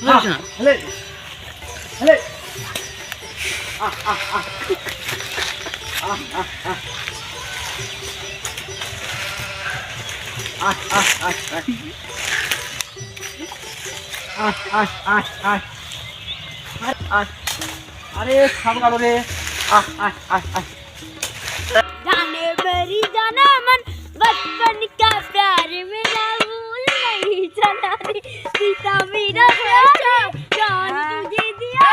হেলে হেলে अरे खाब गालो रे जाने मेरी जाना मन बचपन का प्यार मेरा भूल नहीं चला रे पिता मेरा प्यार जान तुझे दिया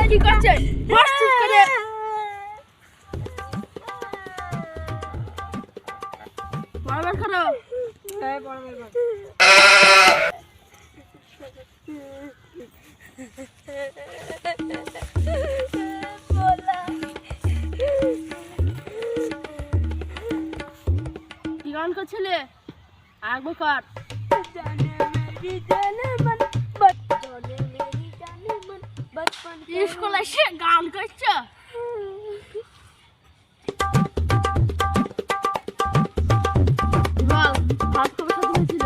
কি করছেন বস চুপ করে বারবার করো হ্যাঁ বারবার কি গান করছিলে আগবো কর জানে মেরি জানে মন বচপনে মেরি জানে মন বচপন স্কুলে এসে গান করছো বল হাত কবে সাথে হয়েছিল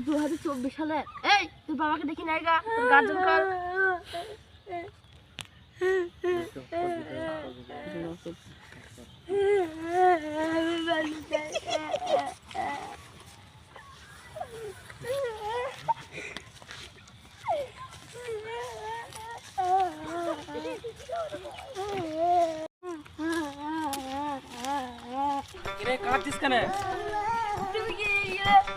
2024 সালে এই তোর বাবাকে দেখি নাই গা তোর গার্জেন কল কিরে কাঁদছিস কেন তুমি কি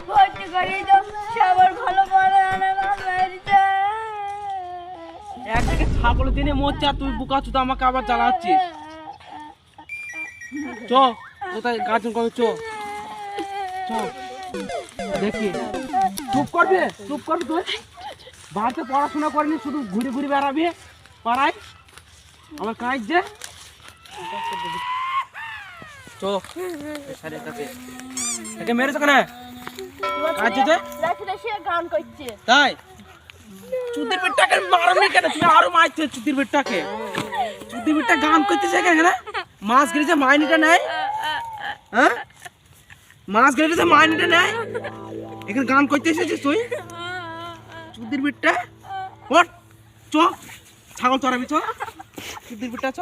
ভর্তি করে দাও সবার ভালো পড়ে আনা বাড়িতে একদিকে ছাগল দিনে মরছে আর তুই বুকা চুদা আমাকে আবার জ্বালাচ্ছিস চ কোথায় গার্জেন কবে চ দেখি চুপ করবি তুই বাড়িতে পড়াশোনা করিনি শুধু ঘুরে ঘুরে বেড়াবি পাড়ায় আমার কাজ যে চো সারে কাছে একে মেরেছ কেন কাজ যে রাতে সে গান করছে তাই চুদির বেটাকে মারনি কেন তুমি আরো মারছে চুদির বেটাকে চুদির বেটা গান করতেছে কেন মাছ গেলেছে মাইনিটা নাই হ্যাঁ মাছ গেলেছে মাইনিটা নাই এখানে গান করতে এসেছিস তুই চুদির বেটা ওঠ চ ছাগল চড়াবি চ চুদির বেটা চ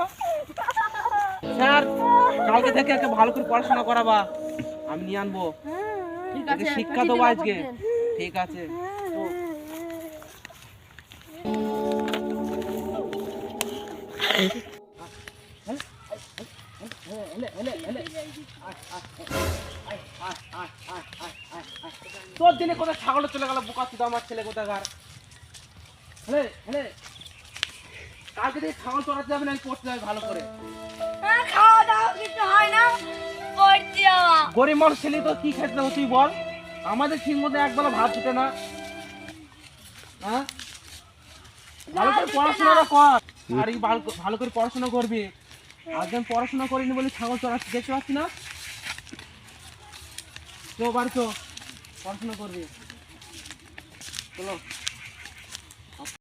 স্যার কালকে থেকে একে ভালো করে পড়াশোনা করাবা আমি নিয়ে আনবো ঠিক একে শিক্ষা দেবো আজকে ঠিক আছে তো তোর দিনে কোথায় ছাগল চলে গেল বোকা চুদা আমার ছেলে কোথাকার কালকে থেকে ছাগল চড়াতে যাবে না পড়তে যাবে ভালো করে খাওয়া দাওয়া কিছু হয় না পড়তে যাওয়া গরিব মানুষ ছেলে তো কি খেতে দেবো তুই বল আমাদের ঠিক মতো একবেলা ভাত জুটে না হ্যাঁ ভালো করে পড়াশোনাটা কর আর এই ভালো করে পড়াশোনা করবি আজকে পড়াশোনা করিনি বলে ছাগল চড়াচ্ছি দেখতে পাচ্ছি না তো বাড়ি তো পড়াশোনা করবি চলো